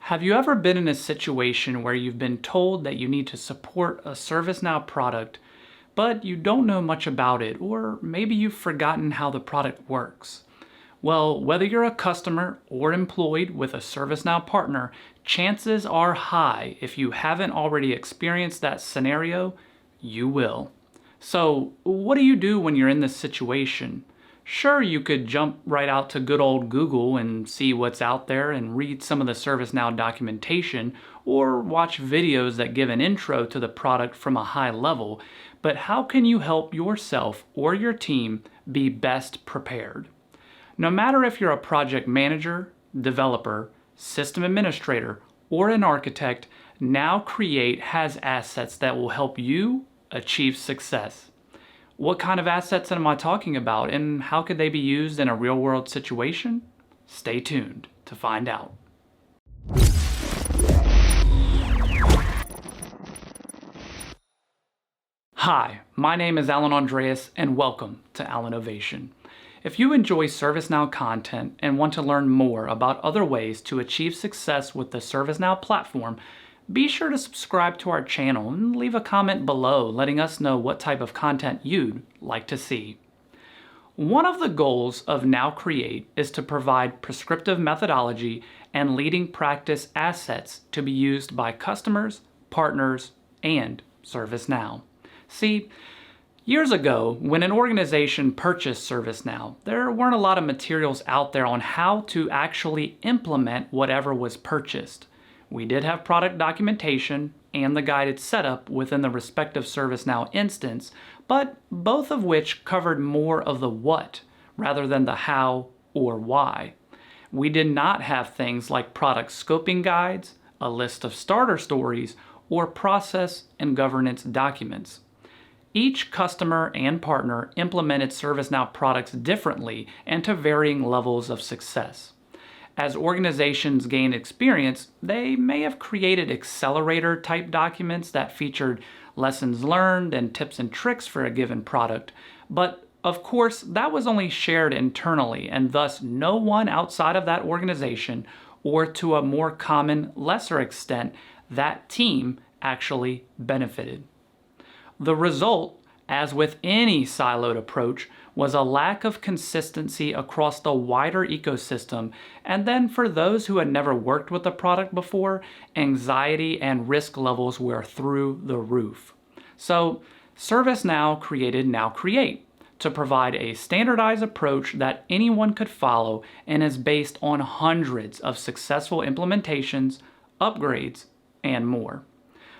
Have you ever been in a situation where you've been told that you need to support a ServiceNow product, but you don't know much about it, or maybe you've forgotten how the product works? Well, whether you're a customer or employed with a ServiceNow partner, chances are high if you haven't already experienced that scenario, you will. So, what do you do when you're in this situation? Sure, you could jump right out to good old Google and see what's out there and read some of the ServiceNow documentation or watch videos that give an intro to the product from a high level, but how can you help yourself or your team be best prepared? No matter if you're a project manager, developer, system administrator, or an architect, Now Create has assets that will help you achieve success. What kind of assets am I talking about, and how could they be used in a real-world situation? Stay tuned to find out. Hi, my name is Alan Andreas, and welcome to Alan Ovation. If you enjoy ServiceNow content and want to learn more about other ways to achieve success with the ServiceNow platform, be sure to subscribe to our channel and leave a comment below letting us know what type of content you'd like to see. One of the goals of Now Create is to provide prescriptive methodology and leading practice assets to be used by customers, partners, and ServiceNow. See, years ago, when an organization purchased ServiceNow, there weren't a lot of materials out there on how to actually implement whatever was purchased. We did have product documentation and the guided setup within the respective ServiceNow instance, but both of which covered more of the what rather than the how or why. We did not have things like product scoping guides, a list of starter stories, or process and governance documents. Each customer and partner implemented ServiceNow products differently and to varying levels of success. As organizations gain experience, they may have created accelerator-type documents that featured lessons learned and tips and tricks for a given product, but of course that was only shared internally, and thus no one outside of that organization, or to a more common, lesser extent, that team actually benefited. The result, as with any siloed approach, was a lack of consistency across the wider ecosystem, and then for those who had never worked with the product before, anxiety and risk levels were through the roof. So, ServiceNow created Now Create to provide a standardized approach that anyone could follow and is based on hundreds of successful implementations, upgrades, and more.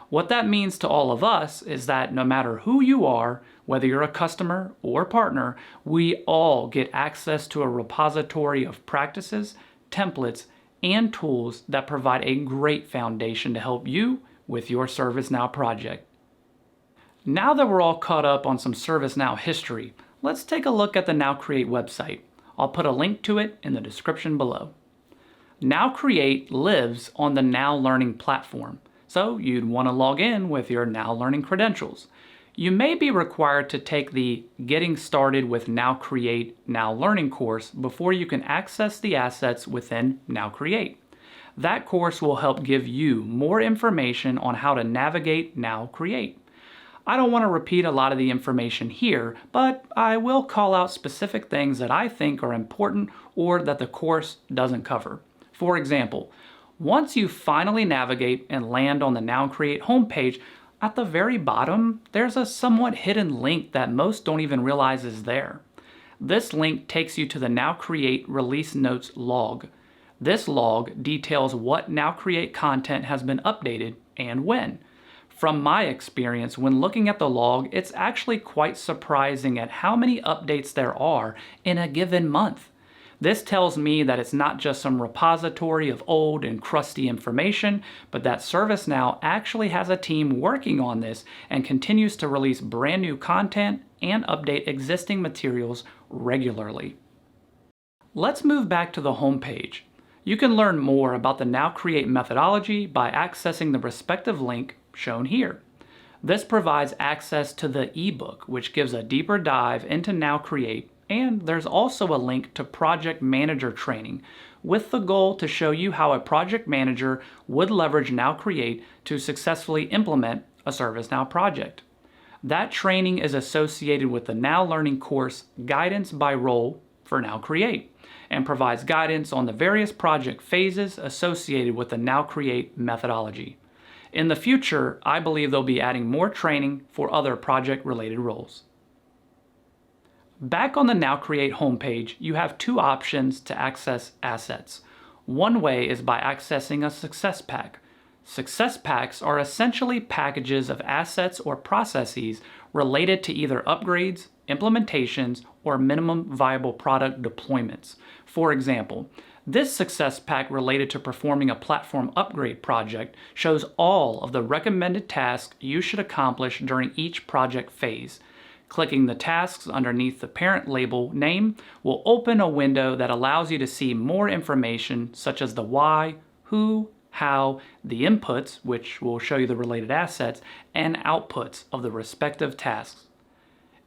What that means to all of us is that no matter who you are, whether you're a customer or partner, we all get access to a repository of practices, templates, and tools that provide a great foundation to help you with your ServiceNow project. Now that we're all caught up on some ServiceNow history, let's take a look at the Now Create website. I'll put a link to it in the description below. Now Create lives on the Now Learning platform, so you'd want to log in with your Now Learning credentials. You may be required to take the Getting Started with Now Create Now Learning course before you can access the assets within Now Create. That course will help give you more information on how to navigate Now Create. I don't want to repeat a lot of the information here, but I will call out specific things that I think are important or that the course doesn't cover. For example, once you finally navigate and land on the Now Create homepage, at the very bottom, there's a somewhat hidden link that most don't even realize is there. This link takes you to the Now Create Release Notes log. This log details what Now Create content has been updated and when. From my experience, when looking at the log, it's actually quite surprising at how many updates there are in a given month. This tells me that it's not just some repository of old and crusty information, but that ServiceNow actually has a team working on this and continues to release brand new content and update existing materials regularly. Let's move back to the homepage. You can learn more about the Now Create methodology by accessing the respective link shown here. This provides access to the ebook, which gives a deeper dive into Now Create, and there's also a link to Project Manager training, with the goal to show you how a project manager would leverage Now Create to successfully implement a ServiceNow project. That training is associated with the Now Learning course Guidance by Role for Now Create, and provides guidance on the various project phases associated with the Now Create methodology. In the future, I believe they'll be adding more training for other project-related roles. Back on the Now Create homepage, you have two options to access assets. One way is by accessing a success pack. Success packs are essentially packages of assets or processes related to either upgrades, implementations, or minimum viable product deployments. For example, this success pack related to performing a platform upgrade project shows all of the recommended tasks you should accomplish during each project phase. Clicking the tasks underneath the parent label name will open a window that allows you to see more information such as the why, who, how, the inputs, which will show you the related assets, and outputs of the respective tasks.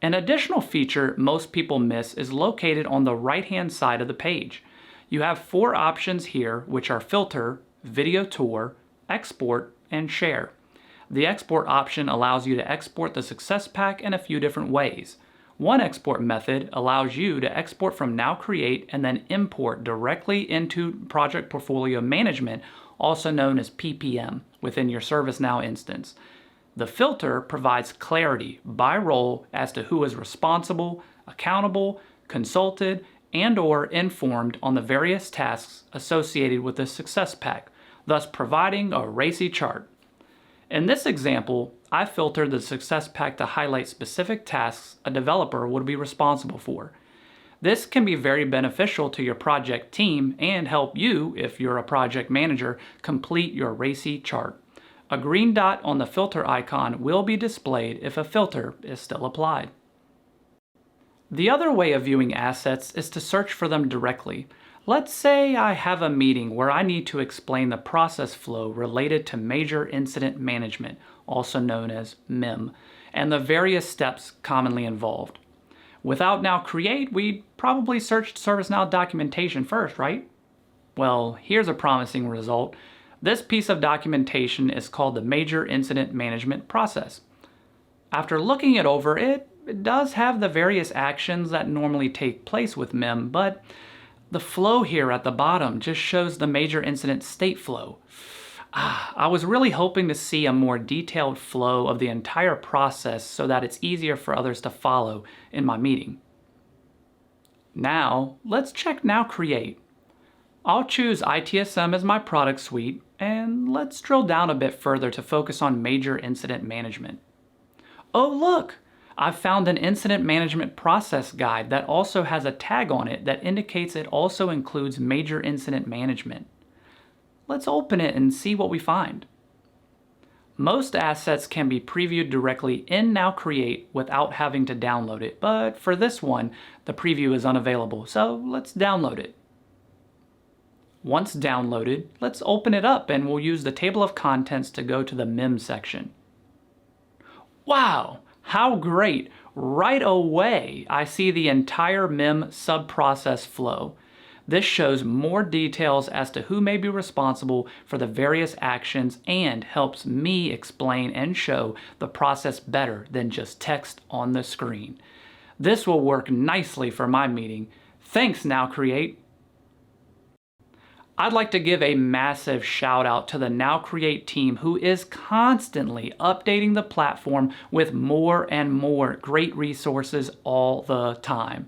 An additional feature most people miss is located on the right-hand side of the page. You have four options here, which are Filter, Video Tour, Export, and Share. The export option allows you to export the success pack in a few different ways. One export method allows you to export from Now Create and then import directly into Project Portfolio Management, also known as PPM, within your ServiceNow instance. The filter provides clarity by role as to who is responsible, accountable, consulted, and/or informed on the various tasks associated with the success pack, thus providing a racy chart. In this example, I filtered the success pack to highlight specific tasks a developer would be responsible for. This can be very beneficial to your project team and help you, if you're a project manager, complete your racy chart. A green dot on the filter icon will be displayed if a filter is still applied. The other way of viewing assets is to search for them directly. Let's say I have a meeting where I need to explain the process flow related to Major Incident Management, also known as MIM, and the various steps commonly involved. Without Now Create, we'd probably search ServiceNow documentation first, right? Well, here's a promising result. This piece of documentation is called the Major Incident Management process. After looking it over, it does have the various actions that normally take place with MIM, but the flow here at the bottom just shows the major incident state flow. I was really hoping to see a more detailed flow of the entire process so that it's easier for others to follow in my meeting. Now, let's check Now Create. I'll choose ITSM as my product suite, and let's drill down a bit further to focus on Major Incident Management. Oh look! I've found an incident management process guide that also has a tag on it that indicates it also includes major incident management. Let's open it and see what we find. Most assets can be previewed directly in Now Create without having to download it, but for this one, the preview is unavailable, so let's download it. Once downloaded, let's open it up and we'll use the table of contents to go to the MIM section. Wow! How great! Right away, I see the entire MIM sub-process flow. This shows more details as to who may be responsible for the various actions and helps me explain and show the process better than just text on the screen. This will work nicely for my meeting. Thanks, Now Create! I'd like to give a massive shout out to the Now Create team who is constantly updating the platform with more and more great resources all the time.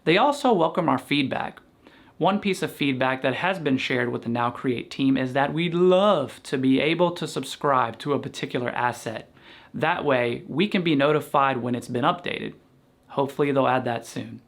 They also welcome our feedback. One piece of feedback that has been shared with the Now Create team is that we'd love to be able to subscribe to a particular asset. That way, we can be notified when it's been updated. Hopefully they'll add that soon.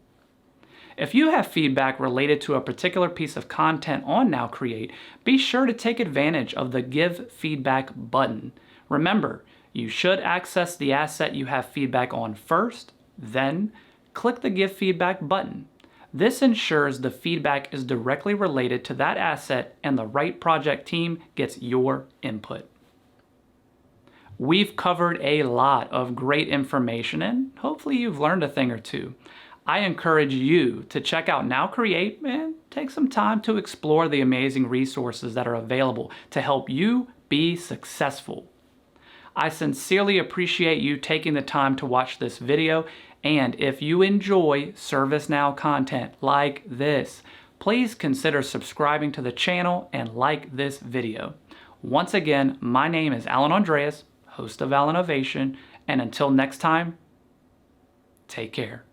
If you have feedback related to a particular piece of content on Now Create, be sure to take advantage of the Give Feedback button. Remember, you should access the asset you have feedback on first, then click the Give Feedback button. This ensures the feedback is directly related to that asset and the right project team gets your input. We've covered a lot of great information and hopefully you've learned a thing or two. I encourage you to check out Now Create and take some time to explore the amazing resources that are available to help you be successful. I sincerely appreciate you taking the time to watch this video, and if you enjoy ServiceNow content like this, please consider subscribing to the channel and like this video. Once again, my name is Alan Andreas, host of Alan Ovation, and until next time, take care.